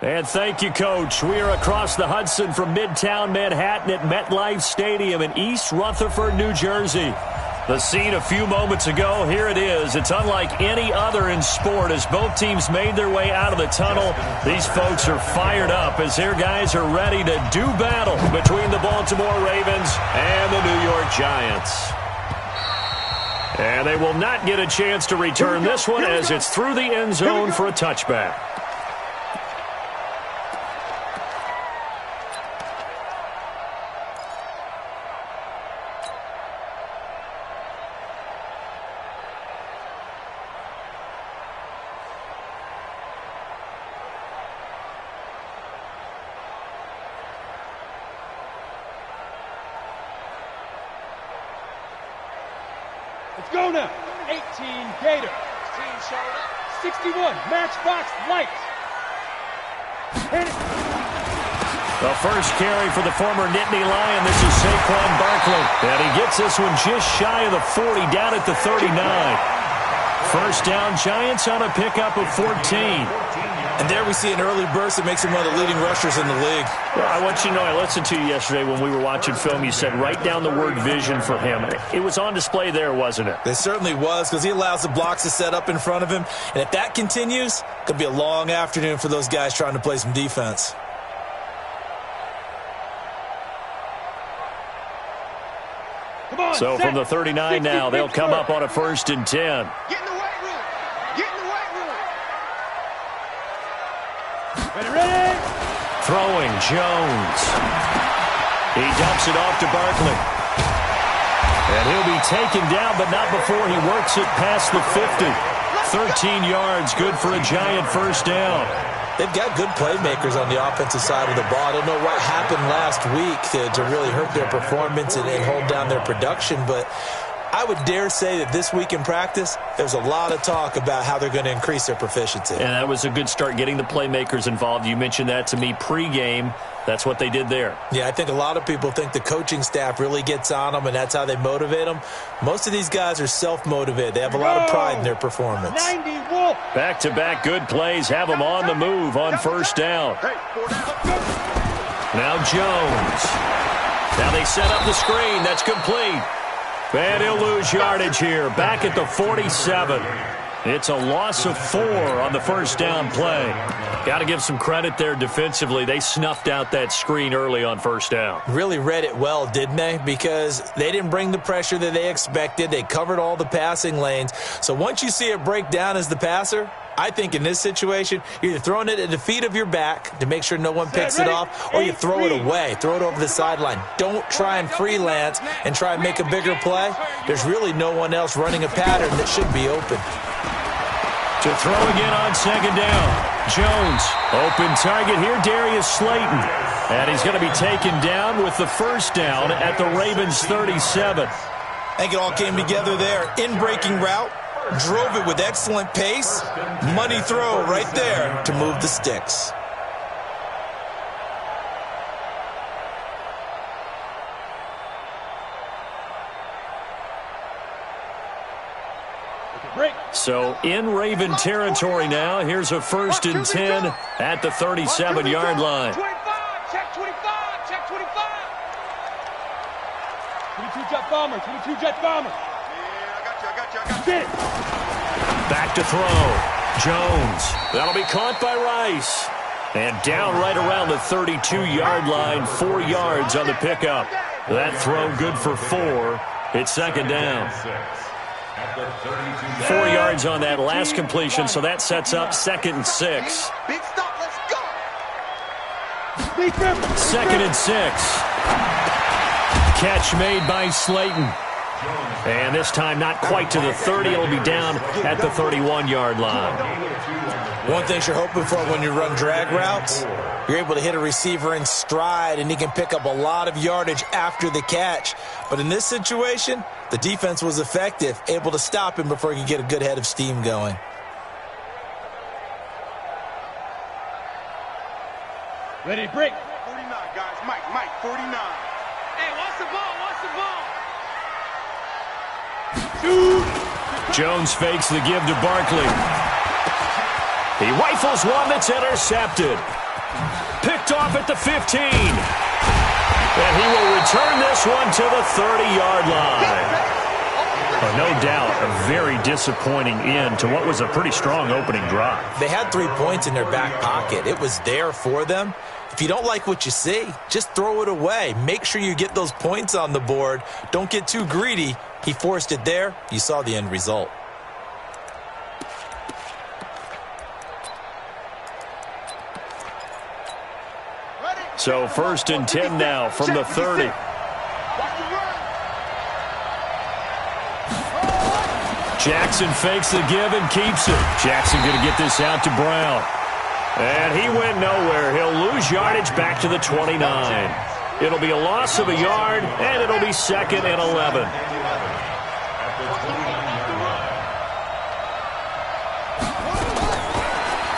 And thank you, Coach. We are across the Hudson from Midtown Manhattan at MetLife Stadium in East Rutherford, New Jersey. The scene a few moments ago, here it is. It's unlike any other in sport as both teams made their way out of the tunnel. These folks are fired up as their guys are ready to do battle between the Baltimore Ravens and the New York Giants. And they will not get a chance to return this one as it's through the end zone for a touchback. Let's go now. 18 Gator. 61 Matchbox Light. The first carry for the former Nittany Lion. This is Saquon Barkley. And he gets this one just shy of the 40, down at the 39. First down, Giants on a pickup of 14. And there we see an early burst that makes him one of the leading rushers in the league. Well, I want you to know, I listened to you yesterday when we were watching film. You said write down the word vision for him. It was on display there, wasn't it? It certainly was, because he allows the blocks to set up in front of him. And if that continues, it could be a long afternoon for those guys trying to play some defense. So from the 39 now, they'll come up on a 1st and 10. Get in the weight room. Get in the weight room. Ready. Throwing, Jones. He dumps it off to Barkley. And he'll be taken down, but not before he works it past the 50. 13 yards, good for a Giant first down. They've got good playmakers on the offensive side of the ball. I don't know what happened last week to really hurt their performance and hold down their production, but I would dare say that this week in practice, there's a lot of talk about how they're going to increase their proficiency. And that was a good start, getting the playmakers involved. You mentioned that to me pregame. That's what they did there. Yeah, I think a lot of people think the coaching staff really gets on them, and that's how they motivate them. Most of these guys are self-motivated. They have a lot of pride in their performance. 90 Wolf. Back-to-back good plays have them on the move on first down. Now Jones. Now they set up the screen. That's complete. And he'll lose yardage here. Back at the 47. It's a loss of 4 on the first down play. Got to give some credit there defensively. They snuffed out that screen early on first down. Really read it well, didn't they? Because they didn't bring the pressure that they expected. They covered all the passing lanes. So once you see it break down as the passer, I think in this situation, you're either throwing it at the feet of your back to make sure no one picks it off, or you throw it away. Throw it over the sideline. Don't try and freelance and try and make a bigger play. There's really no one else running a pattern that should be open. To throw again on second down. Jones, open target here, Darius Slayton. And he's going to be taken down with the first down at the Ravens' 37. I think it all came together there. In-breaking route. Drove it with excellent pace. Money throw right there to move the sticks. So in Raven territory now. Here's a 1st and 10 at the 37-yard line. 25, check 25, check 25. 22 jet bomber, 22 jet bomber. I got you. Back to throw. Jones. That'll be caught by Rice. And down right around the 32-yard line. 4 yards on the pickup. That throw good for 4. It's second down. 4 yards on that last completion, so that sets up 2nd and 6. Big stop, let's go. 2nd and 6. Catch made by Slayton. And this time not quite to the 30. It'll be down at the 31-yard line. One thing you're hoping for when you run drag routes, you're able to hit a receiver in stride, and he can pick up a lot of yardage after the catch. But in this situation, the defense was effective, able to stop him before he could get a good head of steam going. Ready to break. 49, guys. Mike, 49. Hey, watch the ball, watch the ball. Jones fakes the give to Barkley. He rifles one that's intercepted. picked off at the 15. And he will return this one to the 30-yard line. No doubt a very disappointing end to what was a pretty strong opening drive. They had 3 points in their back pocket. It was there for them. If you don't like what you see, just throw it away. Make sure you get those points on the board. Don't get too greedy. He forced it there. You saw the end result. So 1st and 10 now from the 30. Jackson fakes the give and keeps it. Jackson going to get this out to Brown. And he went nowhere. He'll lose yardage back to the 29. It'll be a loss of a yard, and it'll be 2nd and 11.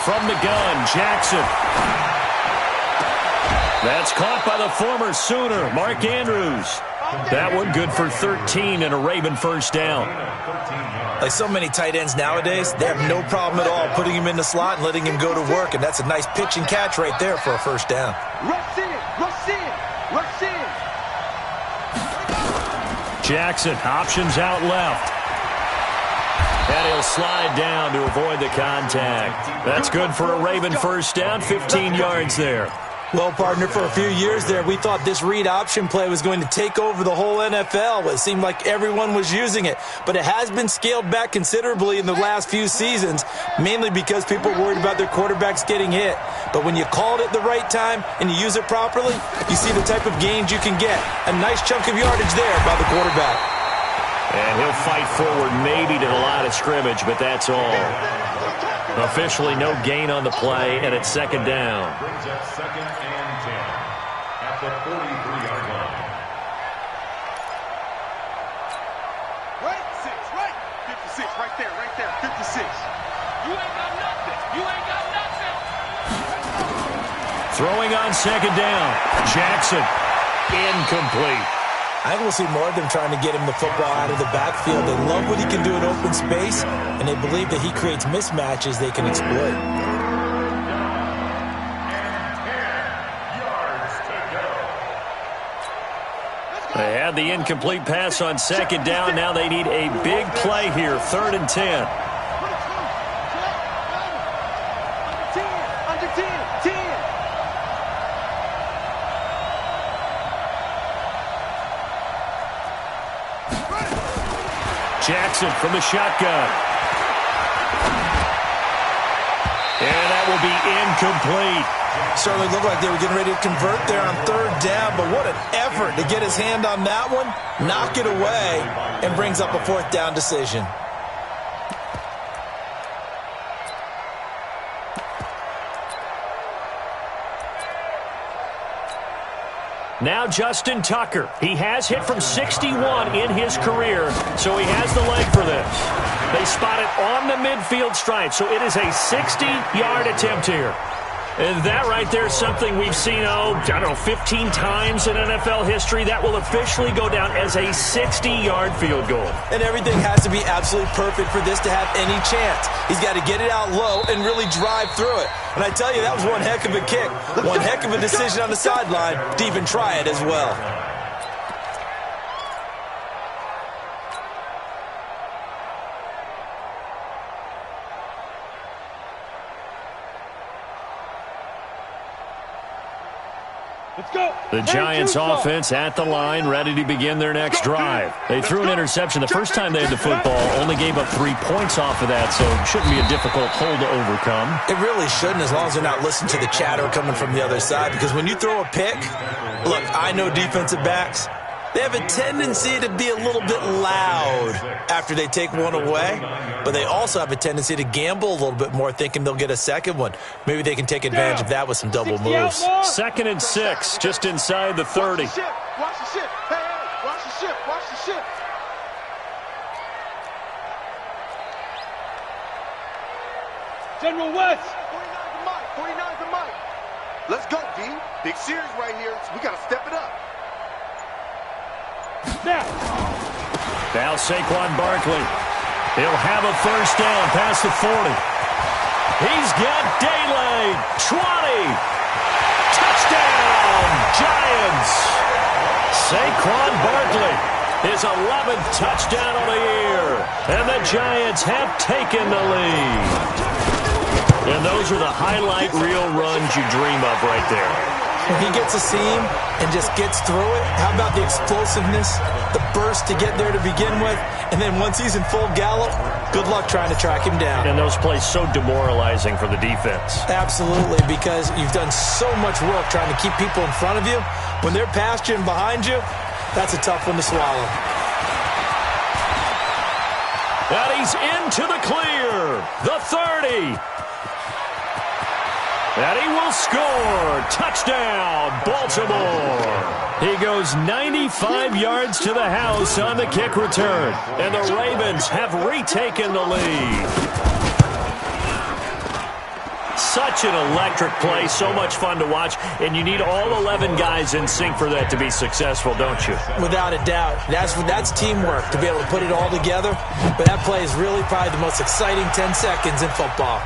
From the gun, Jackson. That's caught by the former Sooner, Mark Andrews. That one good for 13 and a Raven first down. Like so many tight ends nowadays, they have no problem at all putting him in the slot and letting him go to work, and that's a nice pitch and catch right there for a first down. Rush in, rush in, rush in. Jackson, options out left. And he'll slide down to avoid the contact. That's good for a Raven first down, 15 yards there. Well, partner, for a few years there, we thought this read option play was going to take over the whole NFL. It seemed like everyone was using it. But it has been scaled back considerably in the last few seasons, mainly because people are worried about their quarterbacks getting hit. But when you call it at the right time and you use it properly, you see the type of gains you can get. A nice chunk of yardage there by the quarterback. And he'll fight forward maybe to the line of scrimmage, but that's all. Officially no gain on the play, and it's 2nd down. Brings up 2nd and 10 at the 43-yard line. Right, 6, right. 56, right there, 56. You ain't got nothing. You ain't got nothing. Throwing on 2nd down. Jackson, incomplete. I think we'll see more of them trying to get him the football out of the backfield. They love what he can do in open space, and they believe that he creates mismatches they can exploit. They had the incomplete pass on 2nd down. Now they need a big play here, 3rd and 10. Under 10, 10. Jackson from the shotgun. And that will be incomplete. Certainly looked like they were getting ready to convert there on 3rd down, but what an effort to get his hand on that one, knock it away, and brings up a 4th down decision. Now Justin Tucker. He has hit from 61 in his career, so he has the leg for this. They spot it on the midfield stripe, so it is a 60-yard attempt here. And that right there is something we've seen, 15 times in NFL history. That will officially go down as a 60-yard field goal. And everything has to be absolutely perfect for this to have any chance. He's got to get it out low and really drive through it. And I tell you, that was one heck of a kick. One heck of a decision on the sideline to even try it as well. The Giants offense at the line, ready to begin their next drive. They threw an interception the first time they had the football, only gave up 3 points off of that, so it shouldn't be a difficult hole to overcome. It really shouldn't, as long as they're not listening to the chatter coming from the other side, because when you throw a pick, look, I know defensive backs, they have a tendency to be a little bit loud after they take one away, but they also have a tendency to gamble a little bit more, thinking they'll get a second one. Maybe they can take advantage of that with some double moves. 2nd and 6, just inside the 30. Watch the ship. Watch the ship. Hey, watch the ship. Watch the ship. General West. 49 to Mike. Let's go, D. Big series right here. We got to step it up. Now Saquon Barkley. He'll have a first down past the 40. He's got daylight. 20. Touchdown. Touchdown, Giants! Saquon Barkley, his 11th touchdown of the year. And the Giants have taken the lead. And those are the highlight reel runs you dream of right there. When he gets a seam and just gets through it, how about the explosiveness, the burst to get there to begin with, and then once he's in full gallop, good luck trying to track him down. And those plays so demoralizing for the defense. Absolutely, because you've done so much work trying to keep people in front of you. When they're past you and behind you, that's a tough one to swallow. And he's into the clear. The 30. And he will score. Touchdown, Baltimore. He goes 95 yards to the house on the kick return. And the Ravens have retaken the lead. Such an electric play, so much fun to watch, and you need all 11 guys in sync for that to be successful, don't you? Without a doubt. That's teamwork, to be able to put it all together. But that play is really probably the most exciting 10 seconds in football.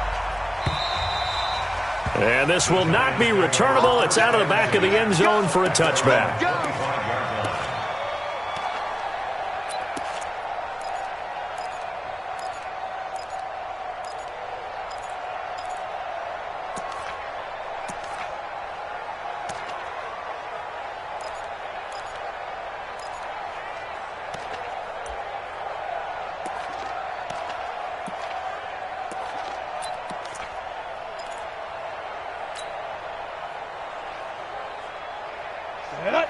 And this will not be returnable. It's out of the back of the end zone for a touchback.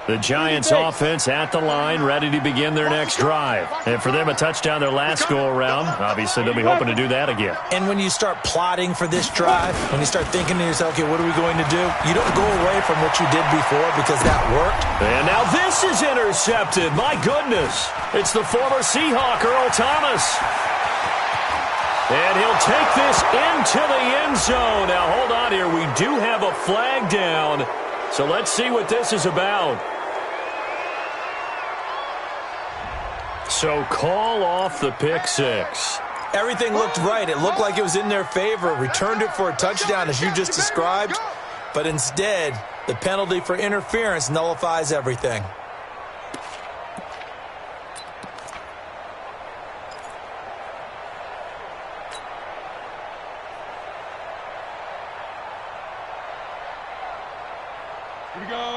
The Giants offense at the line, ready to begin their next drive. And for them, a touchdown their last go-around. Obviously, they'll be hoping to do that again. And when you start plotting for this drive, when you start thinking to yourself, okay, what are we going to do? You don't go away from what you did before because that worked. And now this is intercepted. My goodness. It's the former Seahawk, Earl Thomas. And he'll take this into the end zone. Now, hold on here. We do have a flag down. So let's see what this is about. So call off the pick six. Everything looked right. It looked like it was in their favor. Returned it for a touchdown, as you just described. But instead, the penalty for interference nullifies everything.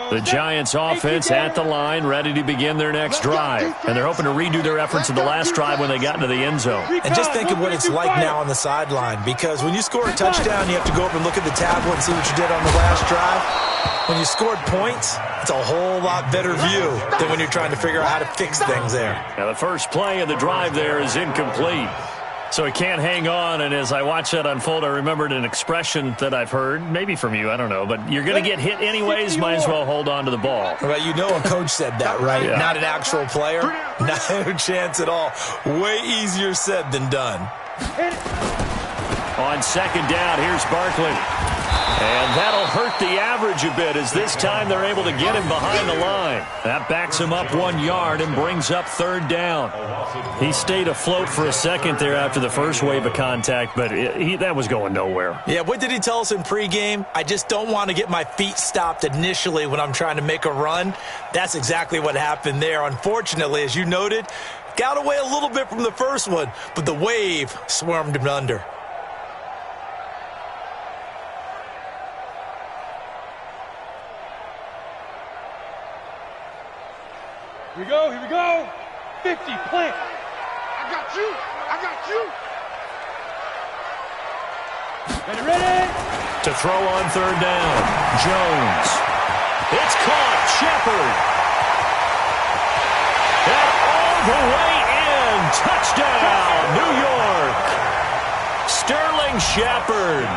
The Giants offense at the line, ready to begin their next drive. And they're hoping to redo their efforts of the last drive when they got into the end zone. And just think of what it's like now on the sideline, because when you score a touchdown, you have to go up and look at the tablet and see what you did on the last drive. When you scored points, it's a whole lot better view than when you're trying to figure out how to fix things there. Now the first play of the drive there is incomplete. So he can't hang on, and as I watch that unfold, I remembered an expression that I've heard, maybe from you, I don't know, but you're going to get hit anyways, might as well hold on to the ball. Well, you know a coach said that, right? Yeah. Not an actual player. No chance at all. Way easier said than done. On second down, here's Barkley. And that'll hurt the average a bit as this time they're able to get him behind the line. That backs him up 1 yard and brings up third down. He stayed afloat for a second there after the first wave of contact, but that was going nowhere. Yeah, what did he tell us in pregame? I just don't want to get my feet stopped initially when I'm trying to make a run. That's exactly what happened there. Unfortunately, as you noted, got away a little bit from the first one, but the wave swarmed him under. Here we go, here we go. 50, plant. I got you, I got you. Ready? To throw on third down, Jones. It's caught, Shepard. And all the way in, touchdown, New York. Sterling Shepard,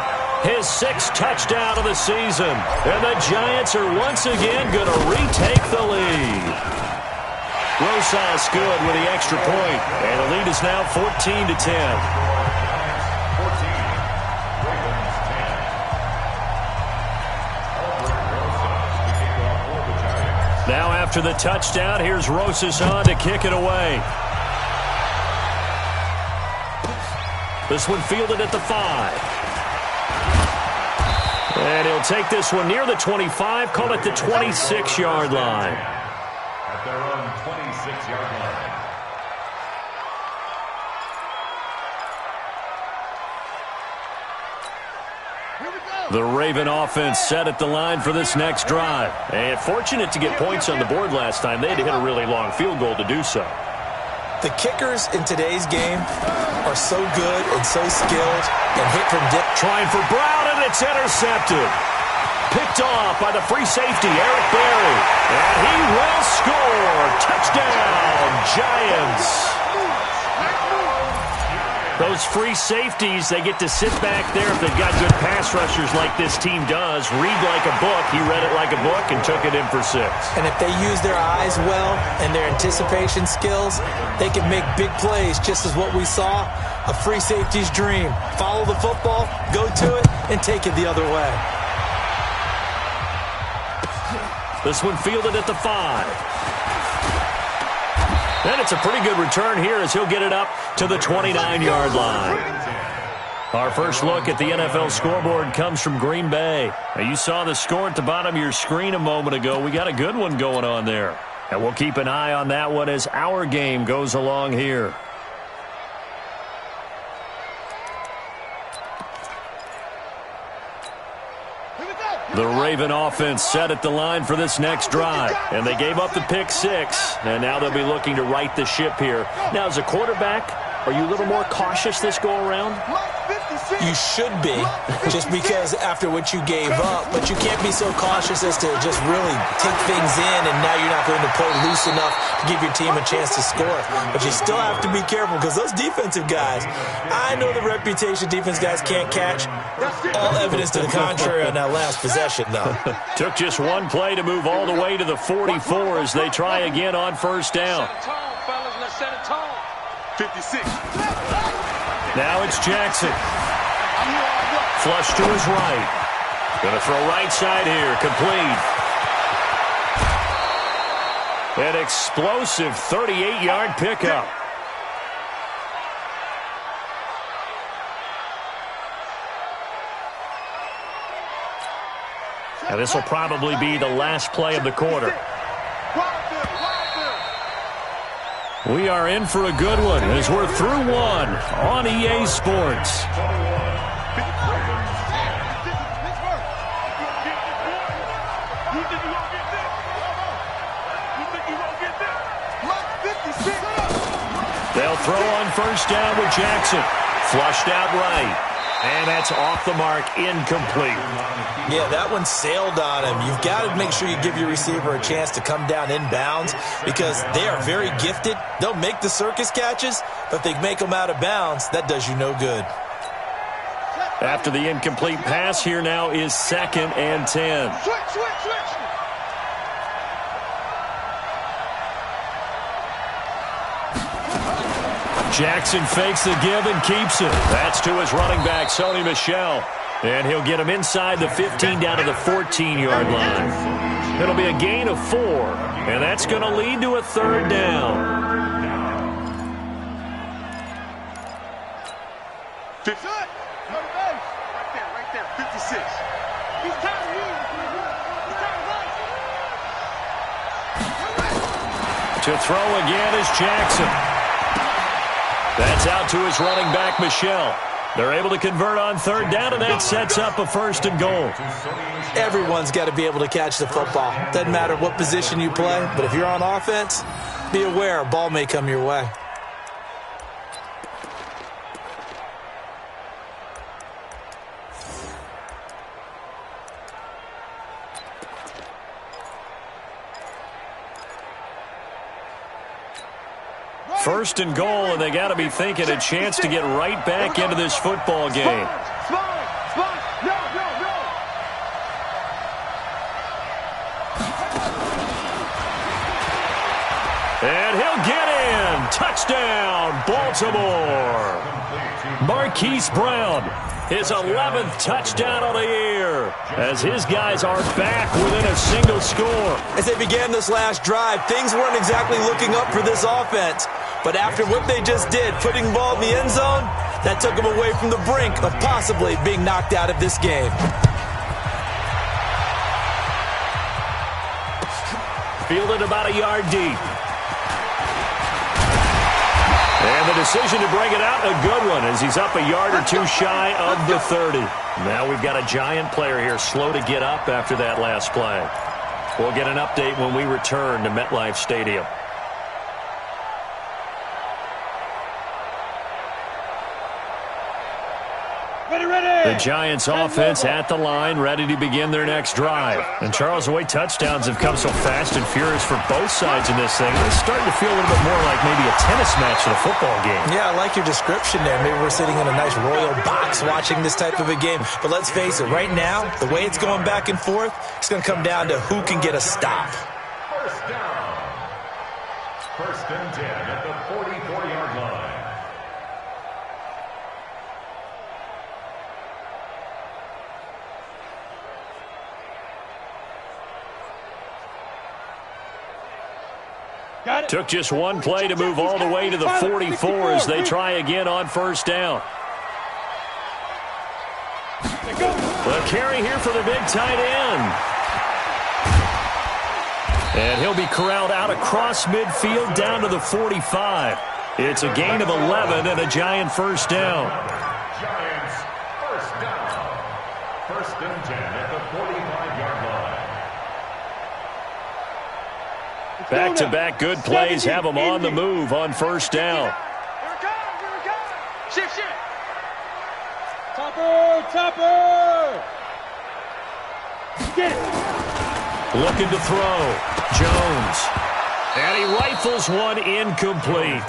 his 6th touchdown of the season. And the Giants are once again going to retake the lead. Rosas good with the extra point, and the lead is now 14-10. Now after the touchdown, here's Rosas on to kick it away. This one fielded at the 5. And he'll take this one near the 25, call it the 26-yard line. At their own 26-yard line. The Raven offense set at the line for this next drive. And fortunate to get points on the board last time. They had to hit a really long field goal to do so. The kickers in today's game are so good and so skilled and hit from dip. Trying for Brown, and it's intercepted. Picked off by the free safety, Eric Berry. And he will score. Touchdown, Giants. Those free safeties, they get to sit back there if they've got good pass rushers like this team does. Read like a book. He read it like a book and took it in for 6. And if they use their eyes well and their anticipation skills, they can make big plays, just as what we saw, a free safety's dream. Follow the football, go to it, and take it the other way. This one fielded at the 5. And it's a pretty good return here as he'll get it up to the 29-yard line. Our first look at the NFL scoreboard comes from Green Bay. Now, you saw the score at the bottom of your screen a moment ago. We got a good one going on there. And we'll keep an eye on that one as our game goes along here. The Raven offense set at the line for this next drive. And they gave up the pick 6. And now they'll be looking to right the ship here. Now, as a quarterback, are you a little more cautious this go-around? You should be, just because after what you gave up. But you can't be so cautious as to just really take things in, and now you're not going to play loose enough to give your team a chance to score. But you still have to be careful, because those defensive guys, I know the reputation defense guys can't catch. All evidence to the contrary on that last possession, though. Took just one play to move all the way to the 44 as they try again on first down. 56. Now it's Jackson. Flush to his right. Going to throw right side here. Complete. An explosive 38-yard pickup. Now this will probably be the last play of the quarter. We are in for a good one as we're through one on EA Sports. They'll throw on first down with Jackson. Flushed out right. And that's off the mark, incomplete. Yeah, that one sailed on him. You've got to make sure you give your receiver a chance to come down inbounds because they are very gifted. They'll make the circus catches, but if they make them out of bounds, that does you no good. After the incomplete pass, here now is 2nd and 10. Jackson fakes the give and keeps it. That's to his running back, Sony Michel. And he'll get him inside the 15 down to the 14-yard line. It'll be a gain of 4, and that's going to lead to a 3rd down. Right there, 56. To throw again is Jackson. That's out to his running back, Michel. They're able to convert on 3rd down, and that sets up a 1st and goal. Everyone's got to be able to catch the football. Doesn't matter what position you play, but if you're on offense, be aware a ball may come your way. First and goal, and they got to be thinking a chance to get right back into this football game. And he'll get in. Touchdown, Baltimore. Marquise Brown, his 11th touchdown of the year, as his guys are back within a single score. As they began this last drive, things weren't exactly looking up for this offense. But after what they just did, putting the ball in the end zone, that took them away from the brink of possibly being knocked out of this game. fielded about a yard deep. And the decision to bring it out, a good one, as he's up a yard or two shy of the 30. Now we've got a Giant player here slow to get up after that last play. We'll get an update when we return to MetLife Stadium. The Giants offense at the line, ready to begin their next drive. And Charles, the way touchdowns have come so fast and furious for both sides in this thing, it's starting to feel a little bit more like maybe a tennis match than a football game. Yeah, I like your description there. Maybe we're sitting in a nice royal box watching this type of a game. But let's face it, right now, the way it's going back and forth, it's going to come down to who can get a stop. First down. First and 10 at the 44-yard line. Took just one play to move all the way to the 44 as they try again on first down. The carry here for the big tight end. And he'll be corralled out across midfield down to the 45. It's a gain of 11 and a Giant first down. Giants first down. First and 10 at the 45-yard line. Back-to-back good plays have them on the move on first down. Shift. Topper. Get it. Looking to throw. Jones. And he rifles one incomplete.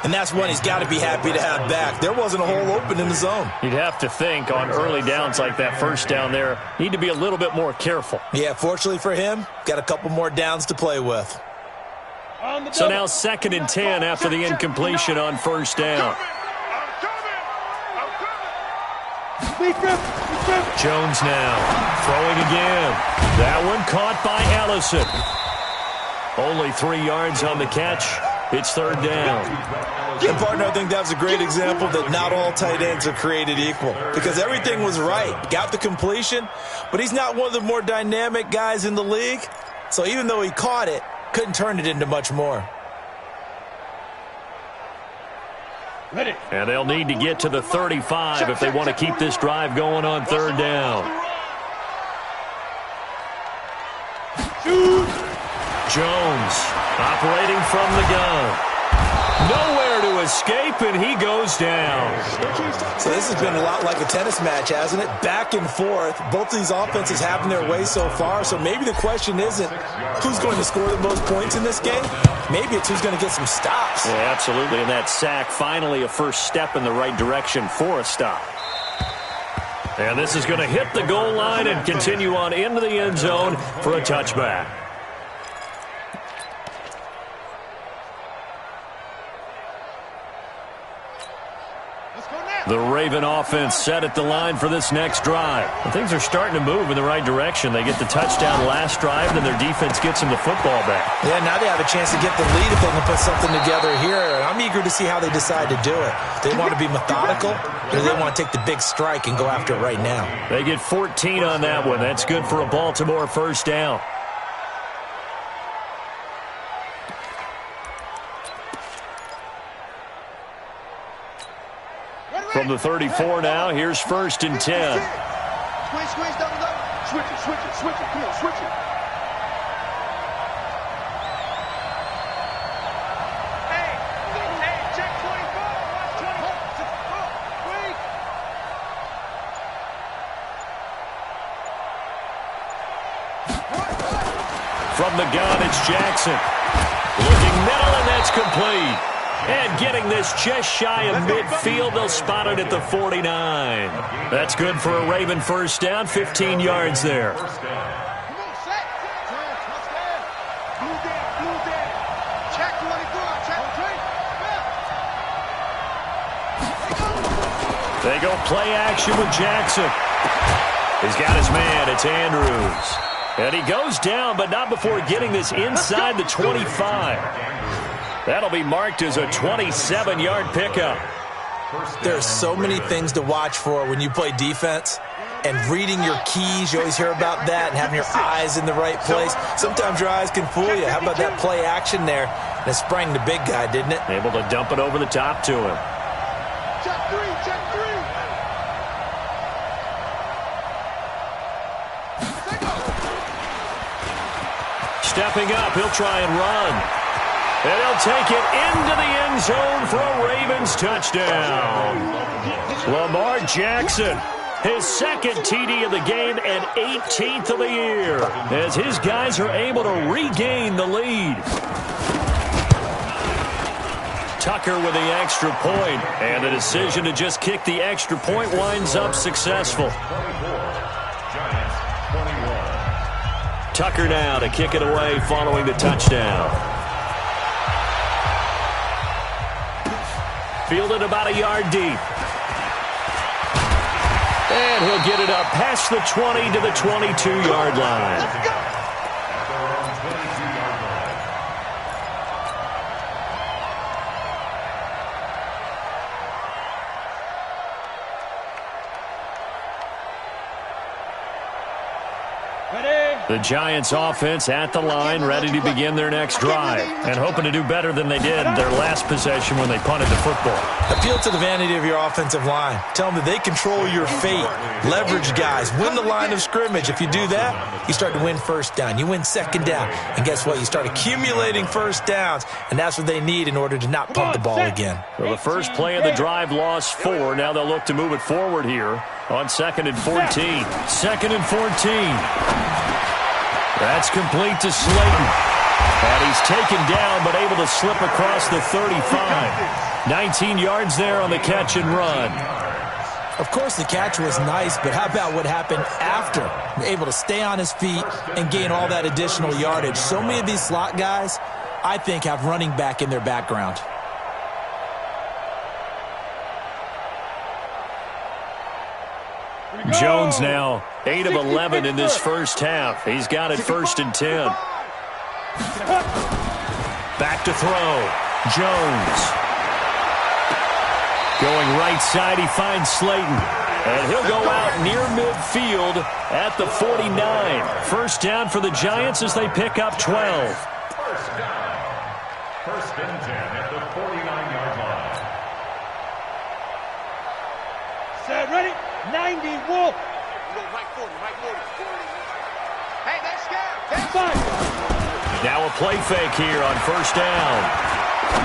And that's one he's got to be happy to have back. There wasn't a hole open in the zone. You'd have to think on early downs like that first down there, need to be a little bit more careful. Yeah, fortunately for him, got a couple more downs to play with. So now 2nd and 10 after the incompletion on first down. Jones now throwing again. That one caught by Allison. Only 3 yards on the catch. It's third down. And partner, I think that was a great example that not all tight ends are created equal, because everything was right. Got the completion, but he's not one of the more dynamic guys in the league. So even though he caught it, couldn't turn it into much more. And they'll need to get to the 35 if they want to keep this drive going on third down. Jones operating from the gun. Nowhere to escape, and he goes down. So this has been a lot like a tennis match, hasn't it? Back and forth. Both of these offenses having their way so far. So maybe the question isn't who's going to score the most points in this game. Maybe it's who's going to get some stops. Yeah, absolutely. And that sack, finally a first step in the right direction for a stop. And this is going to hit the goal line and continue on into the end zone for a touchback. The Raven offense set at the line for this next drive. And things are starting to move in the right direction. They get the touchdown last drive, and their defense gets them the football back. Yeah, now they have a chance to get the lead if they can put something together here. I'm eager to see how they decide to do it. Do they want to be methodical, or do they want to take the big strike and go after it right now? They get 14 on that one. That's good for a Baltimore first down. From the 34 now, here's 1st and 10. Squeeze, double. Switch it. Come on, switch it. Hey, check 24. Watch 24. From the gun, it's Jackson. Looking middle, and that's complete. And getting this just shy of midfield, they'll spot it at the 49. That's good for a Raven first down, 15 yards there. Come on, set. Blue down. Check 24. Check 3. They go play action with Jackson. He's got his man. It's Andrews. And he goes down, but not before getting this inside the 25. That'll be marked as a 27-yard pickup. There's so many things to watch for when you play defense. and reading your keys. You always hear about that, and having your eyes in the right place. Sometimes your eyes can fool you. How about that play action there? And it sprang the big guy, didn't it? Able to dump it over the top to him. Check three, check three. Stepping up, he'll try and run. And he'll take it into the end zone for a Ravens touchdown. Lamar Jackson, his second TD of the game and 18th of the year, as his guys are able to regain the lead. Tucker with the extra point, and the decision to just kick the extra point winds up successful. Tucker now to kick it away following the touchdown. Fielded about a yard deep. And he'll get it up past the 20 to the 22-yard line. Let's go. The Giants offense at the line, ready to begin their next drive, and hoping to do better than they did their last possession when they punted the football. Appeal to the vanity of your offensive line. Tell them that they control your fate. Leverage guys. Win the line of scrimmage. If you do that, you start to win first down. You win second down. And guess what? You start accumulating first downs, and that's what they need in order to not punt the ball again. Well, the first play of the drive lost 4. Now they'll look to move it forward here on 2nd and 14. 2nd and 14. That's complete to Slayton. And he's taken down but able to slip across the 35. 19 yards there on the catch and run. Of course, the catch was nice, but how about what happened after? Able to stay on his feet and gain all that additional yardage. So many of these slot guys, I think, have running back in their background. Jones now 8 of 11 in this first half. He's got it 1st and 10. Back to throw. Jones. Going right side, he finds Slayton. And he'll go out near midfield at the 49. First down for the Giants as they pick up 12. First down. 1st and 10 at the 49-yard line. Set, ready? 90, Wolf. Mike 40, Mike 40. Hey, they're scared. That's fine. Now a play fake here on first down.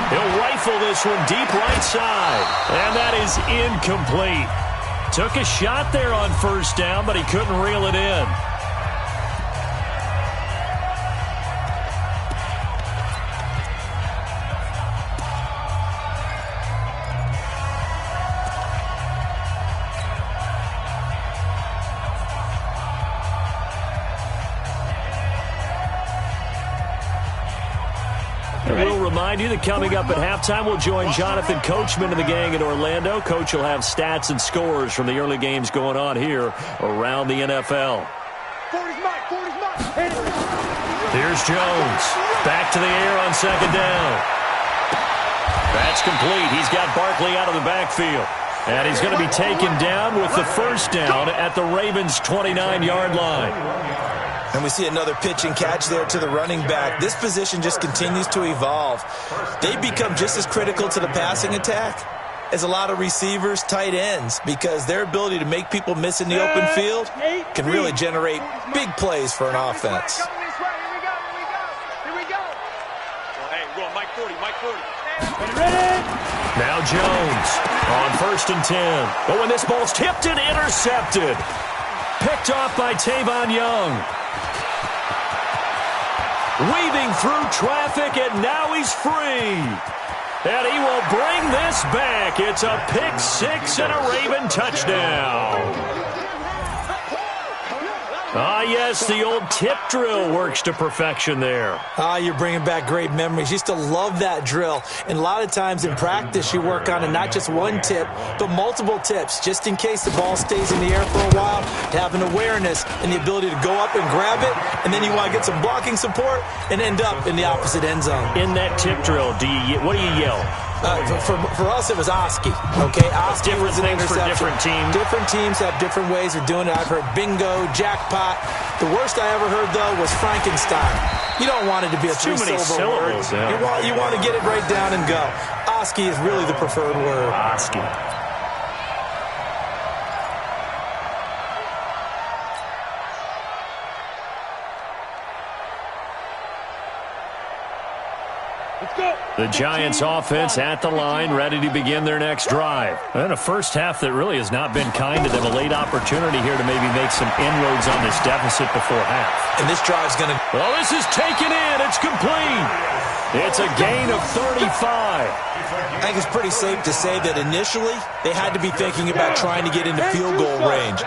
He'll rifle this one deep right side. And that is incomplete. Took a shot there on first down, but he couldn't reel it in. We'll remind you that coming up at halftime, we'll join Jonathan Coachman and the gang in Orlando. Coach will have stats and scores from the early games going on here around the NFL. 40's Mike, 40's Mike. Here's Jones. Back to the air on 2nd down. That's complete. He's got Barkley out of the backfield. And he's going to be taken down with the first down at the Ravens' 29-yard line. And we see another pitch and catch there to the running back. This position just continues to evolve. They become just as critical to the passing attack as a lot of receivers, tight ends, because their ability to make people miss in the open field can really generate big plays for an offense. Here we go. Well, hey, we're going Mike 40, Mike 40. Ready? Now Jones on 1st and 10. But when this ball's tipped and intercepted. Picked off by Tavon Young. Weaving through traffic, and now he's free. And he will bring this back. It's a pick 6 and a Raven touchdown. Ah, yes, the old tip drill works to perfection there. Ah, you're bringing back great memories. Used to love that drill. And a lot of times in practice, you work on it, not just one tip, but multiple tips, just in case the ball stays in the air for a while, to have an awareness and the ability to go up and grab it, and then you want to get some blocking support and end up in the opposite end zone. In that tip drill, what do you yell? For us, it was Oski. Okay, Oski different was an things for interception. different teams. Different teams have different ways of doing it. I've heard bingo, jackpot. The worst I ever heard, though, was Frankenstein. You don't want it to be a three-syllable word. Yeah. You want to get it right down and go. Oski is really the preferred word. Oski. The Giants offense at the line, ready to begin their next drive. And a first half that really has not been kind to them. A late opportunity here to maybe make some inroads on this deficit before half. And this drive's going to... Well, this is taken in. It's complete. It's a gain of 35. I think it's pretty safe to say that initially they had to be thinking about trying to get into field goal range.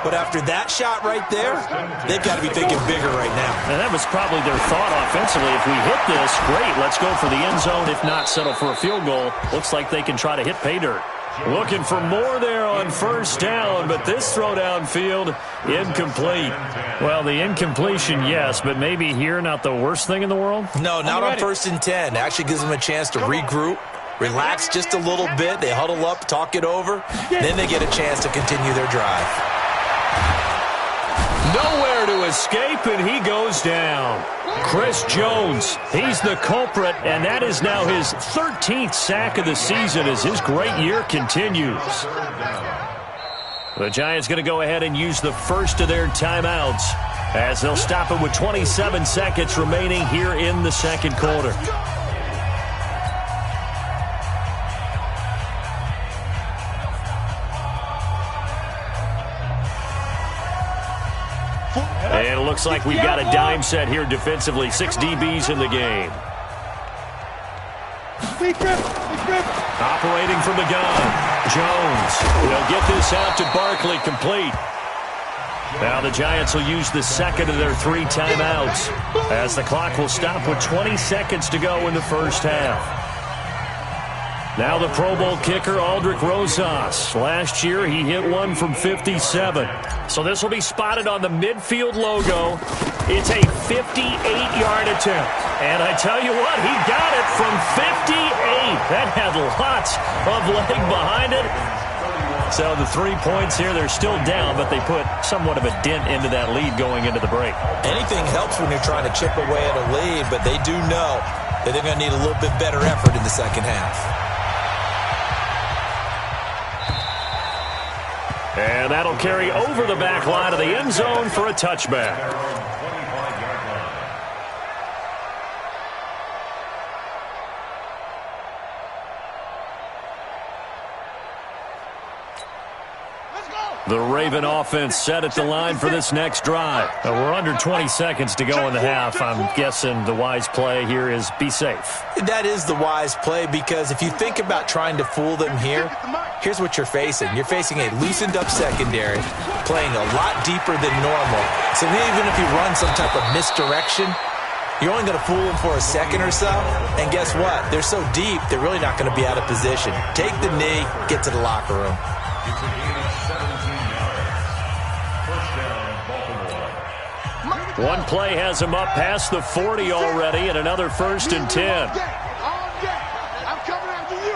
But after that shot right there, they've got to be thinking bigger right now. And that was probably their thought offensively. If we hit this, great, let's go for the end zone. If not, settle for a field goal. Looks like they can try to hit pay dirt. Looking for more there on first down, but this throw downfield, incomplete. Well, the incompletion, yes, but maybe here not the worst thing in the world? No, not on 1st and 10. Actually gives them a chance to regroup, relax just a little bit. They huddle up, talk it over, then they get a chance to continue their drive. Nowhere to escape, and he goes down. Chris Jones, he's the culprit, and that is now his 13th sack of the season as his great year continues. The Giants going to go ahead and use the first of their timeouts as they'll stop it with 27 seconds remaining here in the second quarter. And it looks like we've got a dime set here defensively. 6 DBs in the game. Operating from the gun. Jones will get this out to Barkley, complete. Now the Giants will use the second of their 3 timeouts as the clock will stop with 20 seconds to go in the first half. Now the Pro Bowl kicker, Aldrick Rosas. Last year, he hit one from 57. So this will be spotted on the midfield logo. It's a 58-yard attempt. And I tell you what, he got it from 58. That had lots of leg behind it. So the 3 points here, they're still down, but they put somewhat of a dent into that lead going into the break. Anything helps when you're trying to chip away at a lead, but they do know that they're going to need a little bit better effort in the second half. And that'll carry over the back line of the end zone for a touchback. The Raven offense set at the line for this next drive. We're under 20 seconds to go in the half. I'm guessing the wise play here is be safe. That is the wise play, because if you think about trying to fool them here, here's what you're facing. You're facing a loosened up secondary, playing a lot deeper than normal. So even if you run some type of misdirection, you're only going to fool them for a second or so. And guess what? They're so deep, they're really not going to be out of position. Take the knee, get to the locker room. One play has him up past the 40 already, and another 1st and 10. I'm coming after you.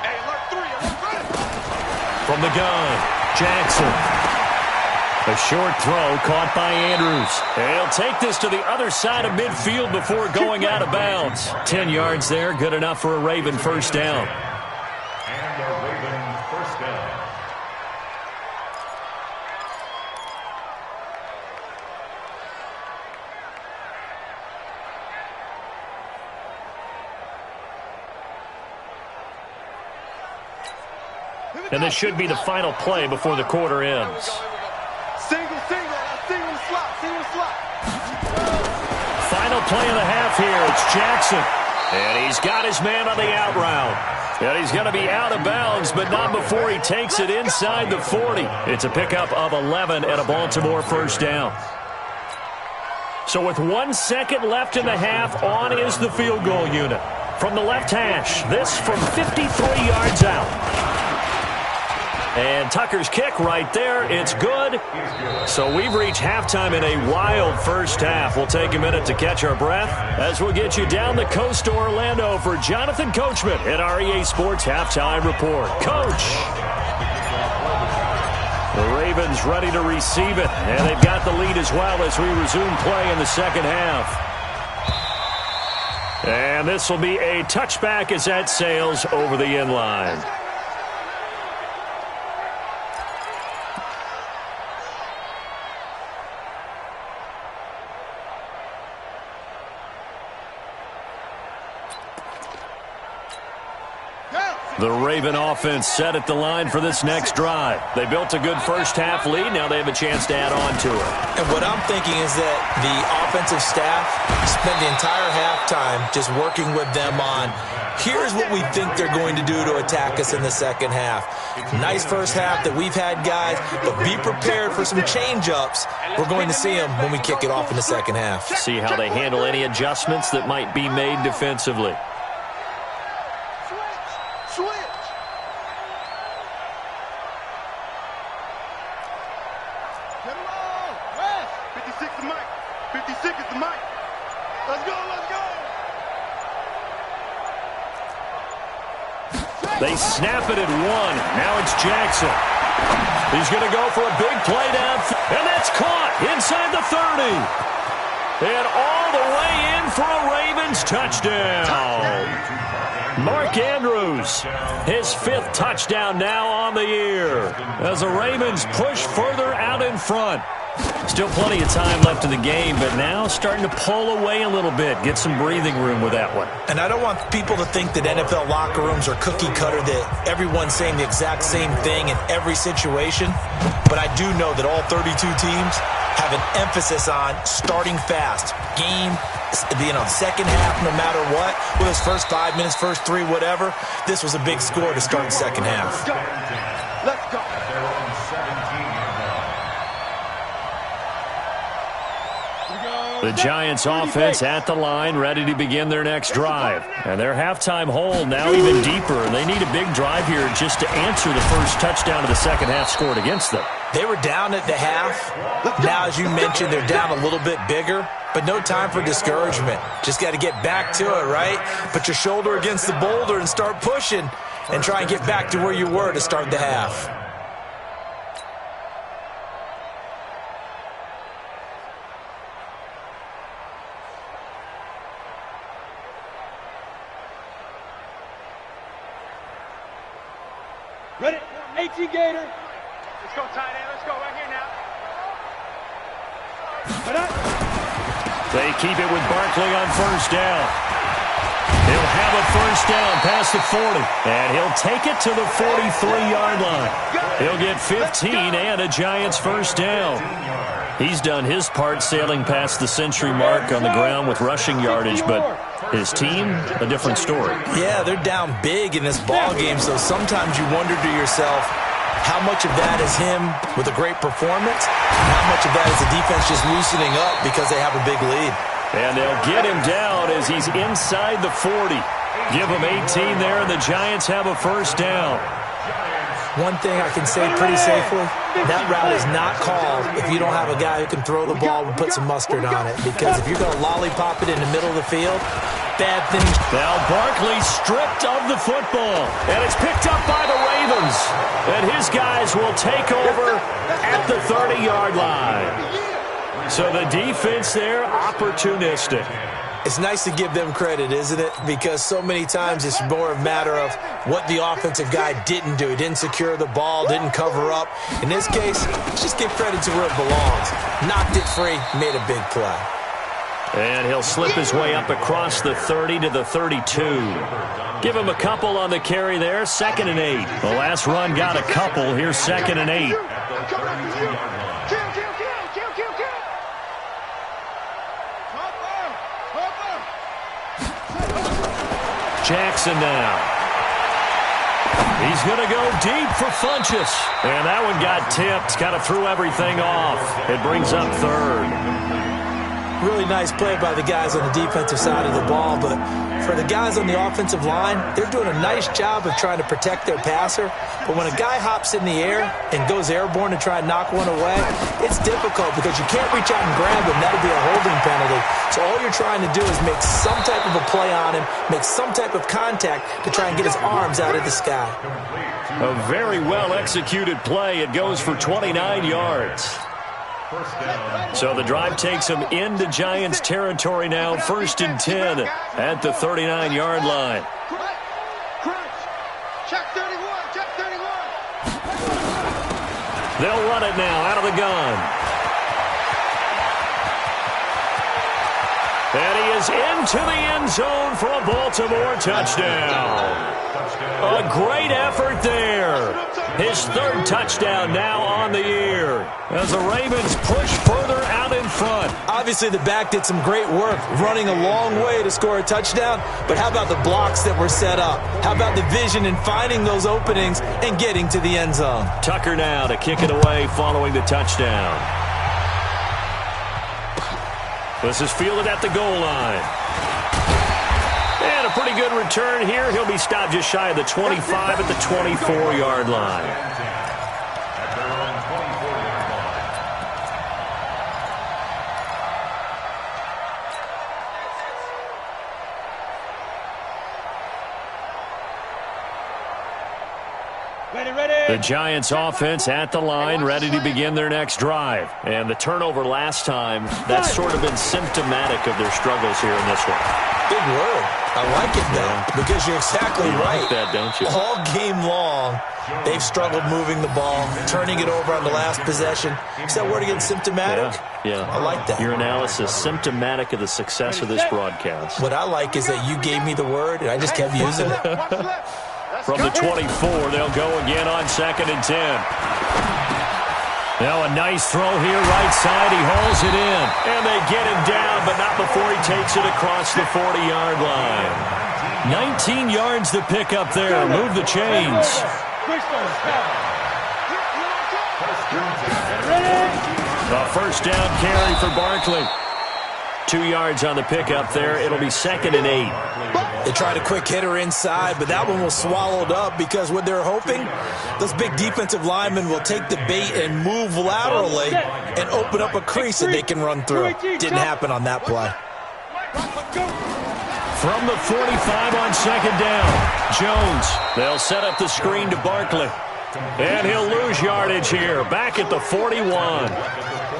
Hey, alert 3, I'm running. From the gun, Jackson. A short throw caught by Andrews. He'll take this to the other side of midfield before going out of bounds. 10 yards there, good enough for a Raven first down. And a Raven first down. And this should be the final play before the quarter ends. Single slot. Final play of the half here. It's Jackson. And he's got his man on the out route. And he's going to be out of bounds, but not before he takes it inside the 40. It's a pickup of 11 and a Baltimore first down. So with 1 second left in the half, on is the field goal unit. From the left hash, this from 53 yards out. And Tucker's kick right there, it's good. So we've reached halftime in a wild first half. We'll take a minute to catch our breath as we'll get you down the coast to Orlando for Jonathan Coachman at our EA Sports Halftime Report. Coach. The Ravens ready to receive it, and they've got the lead as well as we resume play in the second half. And this will be a touchback as that sails over the end line. The Raven offense set at the line for this next drive. They built a good first-half lead. Now they have a chance to add on to it. And what I'm thinking is that the offensive staff spent the entire halftime just working with them on, here's what we think they're going to do to attack us in the second half. Nice first half that we've had, guys, but be prepared for some change-ups. We're going to see them when we kick it off in the second half. See how they handle any adjustments that might be made defensively. They snap it at one. Now it's Jackson. He's going to go for a big play down. And that's caught inside the 30. And all the way in for a Ravens touchdown. Mark Andrews, his 5th touchdown now on the year. As the Ravens push further out in front. Still plenty of time left in the game, but now starting to pull away a little bit. Get some breathing room with that one. And I don't want people to think that NFL locker rooms are cookie cutter, that everyone's saying the exact same thing in every situation. But I do know that all 32 teams have an emphasis on starting fast. Game, second half, no matter what. Whether it's first 5 minutes, first 3, whatever. This was a big score to start the second half. Let's go. The Giants offense at the line, ready to begin their next drive. And their halftime hole now even deeper. They need a big drive here just to answer the first touchdown of the second half scored against them. They were down at the half. Now, as you mentioned, they're down a little bit bigger. But no time for discouragement. Just got to get back to it, right? Put your shoulder against the boulder and start pushing. And try and get back to where you were to start the half. Ready? 18 Gator. Let's go, tight end. Let's go right here now. They keep it with Barkley on first down. He'll have a first down past the 40. And he'll take it to the 43-yard line. He'll get 15 and a Giants first down. He's done his part sailing past the century mark on the ground with rushing yardage, but his team, a different story. Yeah, they're down big in this ball game, so sometimes you wonder to yourself how much of that is him with a great performance and how much of that is the defense just loosening up because they have a big lead. And they'll get him down as he's inside the 40. Give him 18 there, and the Giants have a first down. One thing I can say pretty safely, that route is not called if you don't have a guy who can throw the ball and put some mustard on it. Because if you're going to lollipop it in the middle of the field, bad things. Now Barkley stripped of the football, and it's picked up by the Ravens. And his guys will take over at the 30-yard line. So the defense there, opportunistic. It's nice to give them credit, isn't it? Because so many times it's more a matter of what the offensive guy didn't do. He didn't secure the ball, didn't cover up. In this case, just give credit to where it belongs. Knocked it free, made a big play. And he'll slip his way up across the 30 to the 32. Give him a couple on the carry there, 2nd and 8. The last run got a couple. Here's 2nd and 8. Jackson now. He's going to go deep for Funchess. And that one got tipped. Kind of threw everything off. It brings up 3rd. Really nice play by the guys on the defensive side of the ball, but For the guys on the offensive line, they're doing a nice job of trying to protect their passer. But when a guy hops in the air and goes airborne to try and knock one away, it's difficult because you can't reach out and grab him. That'll be a holding penalty. So all you're trying to do is make some type of a play on him, make some type of contact to try and get his arms out of the sky. A very well-executed play. It goes for 29 yards. So the drive takes them into Giants territory now, 1st and 10 at the 39-yard line. Check 31, check 31. They'll run it now out of the gun. And he is into the end zone for a Baltimore touchdown. A great effort there. His 3rd touchdown now on the year as the Ravens push further out in front. Obviously, the back did some great work running a long way to score a touchdown, but how about the blocks that were set up? How about the vision and finding those openings and getting to the end zone? Tucker now to kick it away following the touchdown. This is fielded at the goal line. And a pretty good return here. He'll be stopped just shy of the 25 at the 24-yard line. The Giants offense at the line, ready to begin their next drive. And the turnover last time, that's sort of been symptomatic of their struggles here in this one. Big word. I like it, though, because you're exactly right. Like that, don't you? All game long, they've struggled moving the ball, turning it over on the last possession. Is that word again, symptomatic? Yeah. I like that. Your analysis, symptomatic of the success of this broadcast. What I like is that you gave me the word, and I just kept using it. From the 24, they'll go again on 2nd and 10. Now a nice throw here, right side. He hauls it in. And they get him down, but not before he takes it across the 40-yard line. 19 yards to pick up there. Move the chains. A 1st down carry for Barkley. 2 yards on the pickup there. It'll be 2nd and 8. They tried a quick hitter inside, but that one was swallowed up because what they're hoping, those big defensive linemen will take the bait and move laterally and open up a crease that they can run through. Didn't happen on that play. From the 45 on 2nd down, Jones. They'll set up the screen to Barkley. And he'll lose yardage here, back at the 41.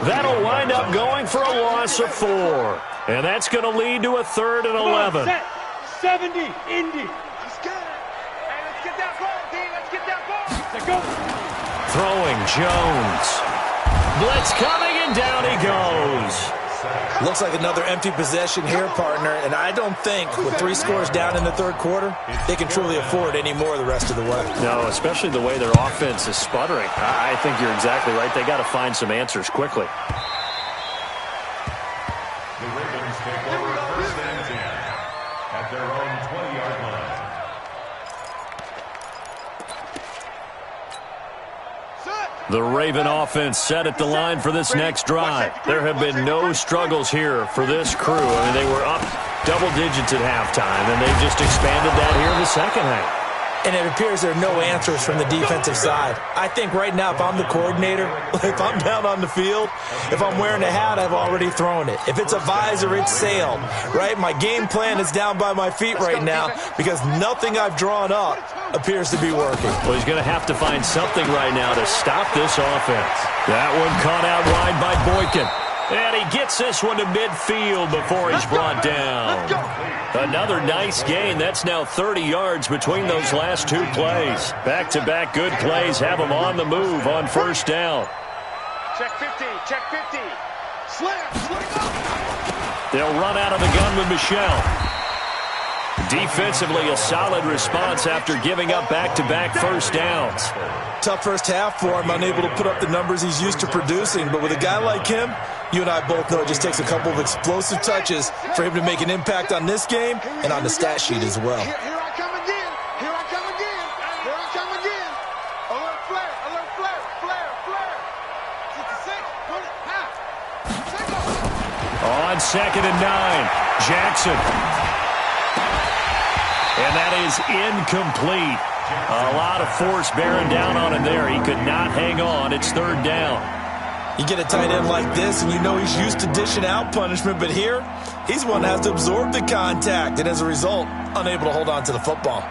That'll wind up going for a loss of 4. And that's going to lead to a 3rd and 11. 70, Indy. Let's get it. Hey, let's get that ball, D. Let's get that ball. Let's go. Throwing Jones. Blitz coming, and down he goes. Looks like another empty possession here, partner, and I don't think with 3 scores down in the 3rd quarter, they can truly afford any more the rest of the way. No, especially the way their offense is sputtering. I think you're exactly right. They got to find some answers quickly. The Ravens take over 1st and 10 at their own 20-yard line. The Raven offense set at the line for this next drive. There have been no struggles here for this crew. I mean, they were up double digits at halftime, and they've just expanded that here in the 2nd half. And it appears there are no answers from the defensive side. I think right now, if I'm the coordinator, if I'm down on the field, if I'm wearing a hat, I've already thrown it. If it's a visor, it's sailed, right? My game plan is down by my feet right now because nothing I've drawn up appears to be working. Well, he's going to have to find something right now to stop this offense. That one caught out wide by Boykin. And he gets this one to midfield before he's brought down. Another nice gain. That's now 30 yards between those last 2 plays. Back-to-back good plays have him on the move on 1st down. Check 50, check 50. Slam. They'll run out of the gun with Michelle. Defensively, a solid response after giving up back-to-back 1st downs. Tough first half for him, unable to put up the numbers he's used to producing. But with a guy like him, you and I both know it just takes a couple of explosive touches for him to make an impact on this game and on the stat sheet as well. Here I come again. Here I come again. Here I come again. Alert flare. Alert flare. Flare. Flare. 66. Put it. Half. On 2nd and 9, Jackson. And that is incomplete. A lot of force bearing down on him there. He could not hang on. It's third down. You get a tight end like this, and you know he's used to dishing out punishment, but here, he's one that has to absorb the contact, and as a result, unable to hold on to the football.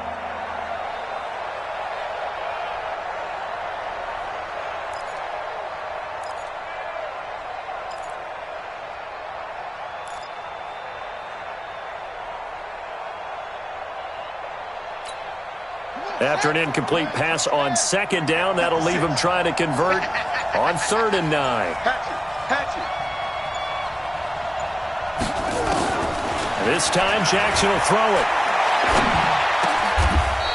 After an incomplete pass on second down, that'll leave him trying to convert on 3rd and 9. This time, Jackson will throw it.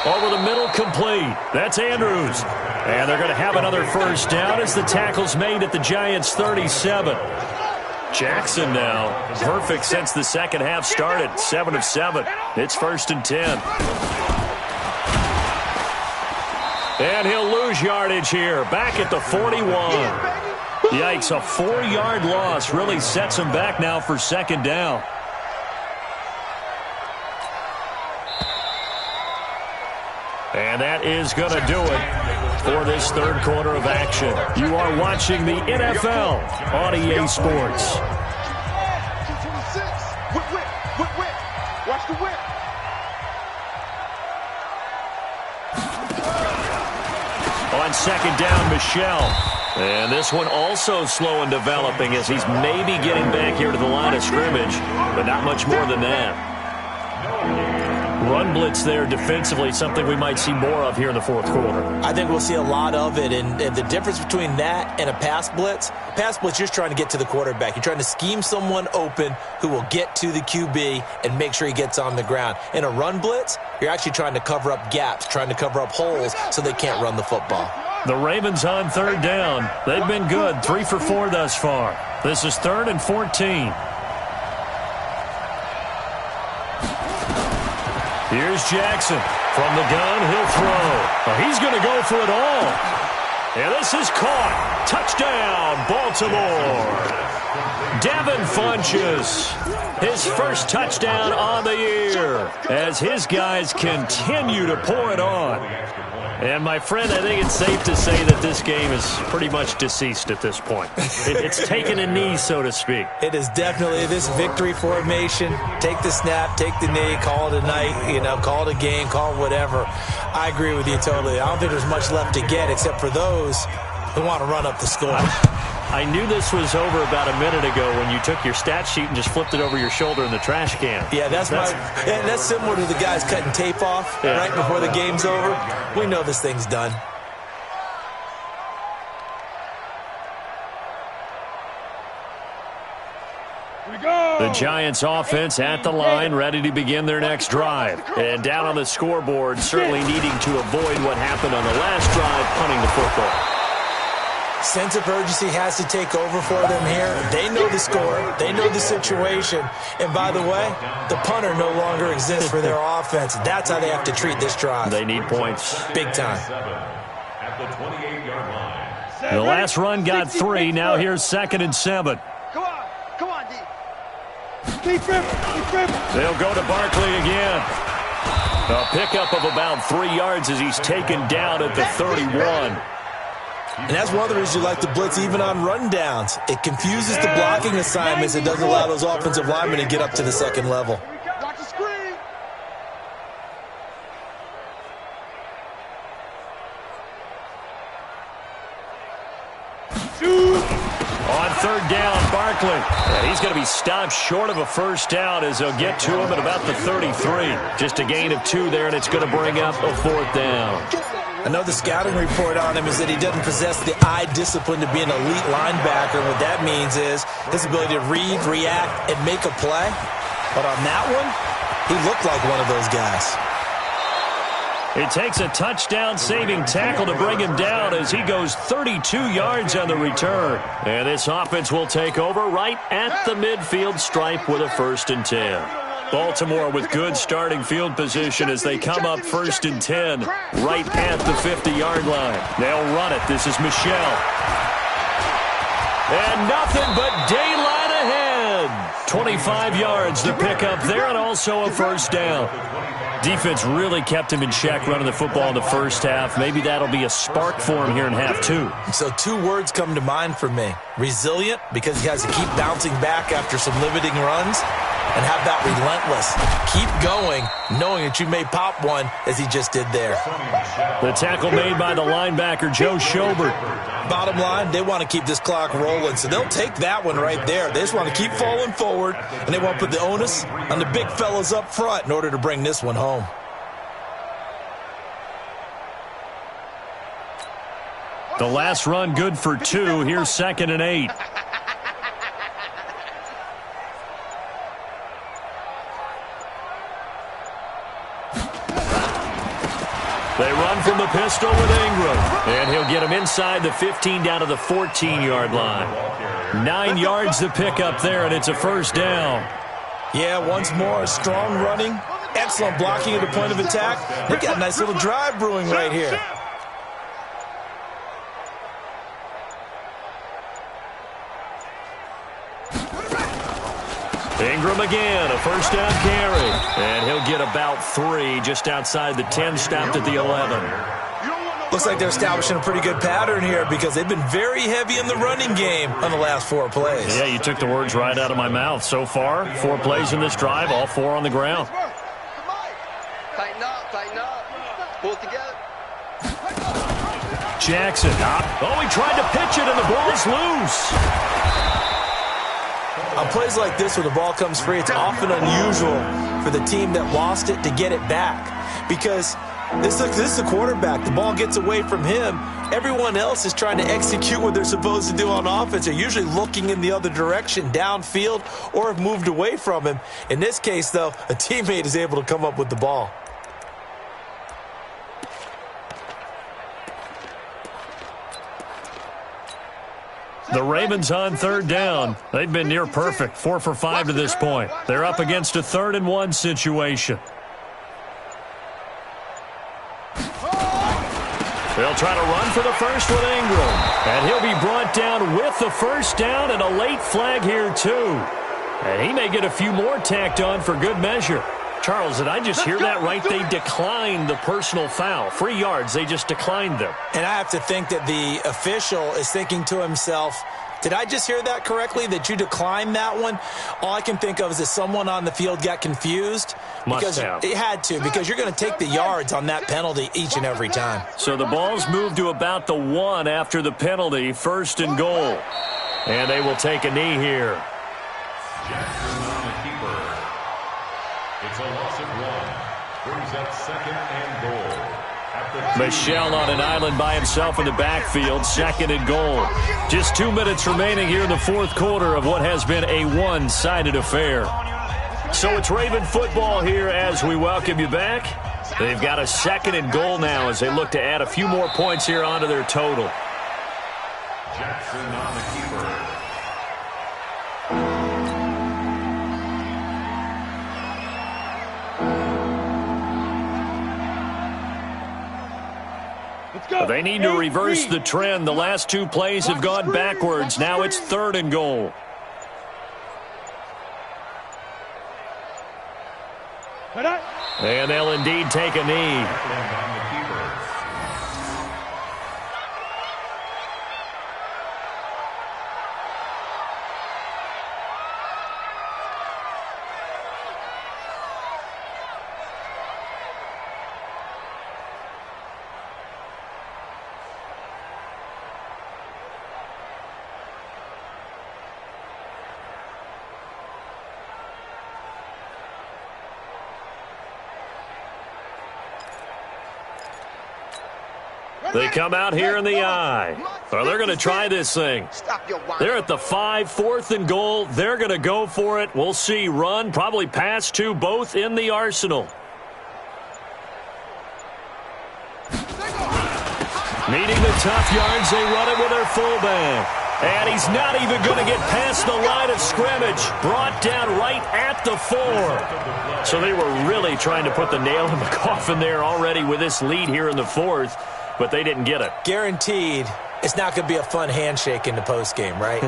Over the middle, complete. That's Andrews. And they're going to have another first down as the tackle's made at the Giants' 37. Jackson now, perfect since the second half started, 7 of 7. It's 1st and 10. And he'll lose yardage here, back at the 41. Yikes, a 4-yard loss really sets him back now for second down. And that is going to do it for this third quarter of action. You are watching the NFL on EA Sports. 226. Whip. Watch the whip. On second down, Michelle. And this one also slow in developing as he's maybe getting back here to the line of scrimmage, but not much more than that. Run blitz there defensively, something we might see more of here in the fourth quarter. I think we'll see a lot of it, and the difference between that and a pass blitz, you're just trying to get to the quarterback. You're trying to scheme someone open who will get to the QB and make sure he gets on the ground. In a run blitz, you're actually trying to cover up gaps, trying to cover up holes so they can't run the football. The Ravens on third down. They've been good, 3 for 4 thus far. This is 3rd and 14. Here's Jackson. From the gun, he'll throw. Well, he's going to go for it all. And this is caught. Touchdown, Baltimore. Devin Funchess, his first touchdown on the year as his guys continue to pour it on. And, my friend, I think it's safe to say that this game is pretty much deceased at this point. It's taken a knee, so to speak. It is definitely this victory formation. Take the snap, take the knee, call it a night, call it a game, call it whatever. I agree with you totally. I don't think there's much left to get except for those who want to run up the score. I knew this was over about a minute ago when you took your stat sheet and just flipped it over your shoulder in the trash can. Yeah, that's similar to the guys cutting tape off right before the game's over. We know this thing's done. The Giants offense at the line, ready to begin their next drive. And down on the scoreboard, certainly needing to avoid what happened on the last drive, punting the football. Sense of urgency has to take over for them here. They know the score. They know the situation. And by the way, the punter no longer exists for their offense. That's how they have to treat this drive. They need points. Big time. At the 28-yard line. The last run got 3. Now here's 2nd and 7. Come on, D. Keep dribbling. They'll go to Barkley again. A pickup of about 3 yards as he's taken down at the 31. And that's one of the reasons you like to blitz even on rundowns. It confuses the blocking assignments. It doesn't allow those offensive linemen to get up to the second level. Watch the screen. On third down, Barkley. And he's going to be stopped short of a first down as they'll get to him at about the 33. Just a gain of 2 there, and it's going to bring up a 4th down. Another scouting report on him is that he doesn't possess the eye discipline to be an elite linebacker. What that means is his ability to read, react, and make a play. But on that one, he looked like one of those guys. It takes a touchdown-saving tackle to bring him down as he goes 32 yards on the return. And this offense will take over right at the midfield stripe with a 1st and 10. Baltimore with good starting field position as they come up 1st and 10 right at the 50-yard line. They'll run it. This is Michelle. And nothing but daylight ahead. 25 yards to pick up there and also a first down. Defense really kept him in check running the football in the first half. Maybe that'll be a spark for him here in half two. So 2 words come to mind for me. Resilient, because he has to keep bouncing back after some limiting runs. And how about relentless? Keep going, knowing that you may pop one, as he just did there. The tackle made by the linebacker, Joe Schobert. Bottom line, they want to keep this clock rolling, so they'll take that one right there. They just want to keep falling forward, and they want to put the onus on the big fellas up front in order to bring this one home. The last run good for 2. Here's 2nd and 8. They run from the pistol with Ingram. And he'll get him inside the 15 down to the 14-yard line. 9 yards to pick up there, and it's a first down. Yeah, once more, strong running, excellent blocking at the point of attack. They got a nice little drive brewing right here. Ingram again, a first down carry. And he'll get about 3 just outside the 10, stopped at the 11. Looks like they're establishing a pretty good pattern here because they've been very heavy in the running game on the last 4 plays. Yeah, you took the words right out of my mouth. So far, 4 plays in this drive, all 4 on the ground. Tighten up. Pull it together. Jackson. Oh, he tried to pitch it, and the ball's loose. On plays like this, when the ball comes free, it's often unusual for the team that lost it to get it back because this is the quarterback. The ball gets away from him. Everyone else is trying to execute what they're supposed to do on offense. They're usually looking in the other direction, downfield, or have moved away from him. In this case, though, a teammate is able to come up with the ball. The Ravens on 3rd down. They've been near perfect, 4 for 5 to this point. They're up against a 3rd and 1 situation. They'll try to run for the first with Ingram. And he'll be brought down with the first down and a late flag here too. And he may get a few more tacked on for good measure. Charles, did I just hear that right? They declined the personal foul. 3 yards, they just declined them. And I have to think that the official is thinking to himself, did I just hear that correctly, that you declined that one? All I can think of is that someone on the field got confused. Must have. It had to, because you're going to take the yards on that penalty each and every time. So the ball's moved to about the 1 after the penalty, 1st and goal. And they will take a knee here. Jackson on the keeper. It's a loss of 1. Brings up 2nd and goal. Michel on an island by himself in the backfield, 2nd and goal. Just 2 minutes remaining here in the 4th quarter of what has been a one-sided affair. So it's Raven football here as we welcome you back. They've got a 2nd and goal now as they look to add a few more points here onto their total. Jackson on the keeper. They need to reverse the trend. The last 2 plays have gone backwards. Now it's 3rd and goal. And they'll indeed take a knee. They come out here in the eye. Well, they're going to try this thing. They're at the 5, 4th and goal. They're going to go for it. We'll see. Run, probably pass to both in the arsenal. Needing the tough yards, they run it with their fullback. And he's not even going to get past the line of scrimmage. Brought down right at the 4. So they were really trying to put the nail in the coffin there already with this lead here in the 4th. But they didn't get it. Guaranteed, It's not going to be a fun handshake in the postgame, right?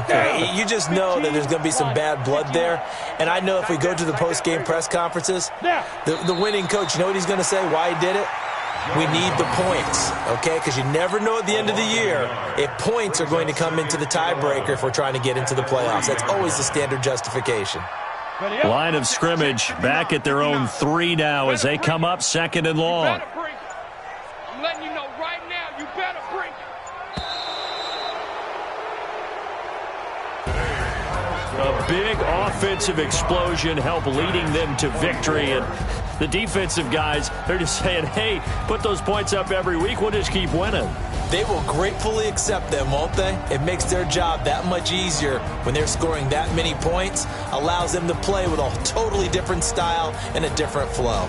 You just know that there's going to be some bad blood there. And I know if we go to the postgame press conferences, the winning coach, you know what he's going to say, why he did it? We need the points, okay? Because you never know at the end of the year if points are going to come into the tiebreaker if we're trying to get into the playoffs. That's always the standard justification. Line of scrimmage back at their own 3 now as they come up 2nd and long. I'm letting you know right now, you better bring it. A big offensive explosion helped leading them to victory. And the defensive guys, they're just saying, hey, put those points up every week. We'll just keep winning. They will gratefully accept them, won't they? It makes their job that much easier when they're scoring that many points. Allows them to play with a totally different style and a different flow.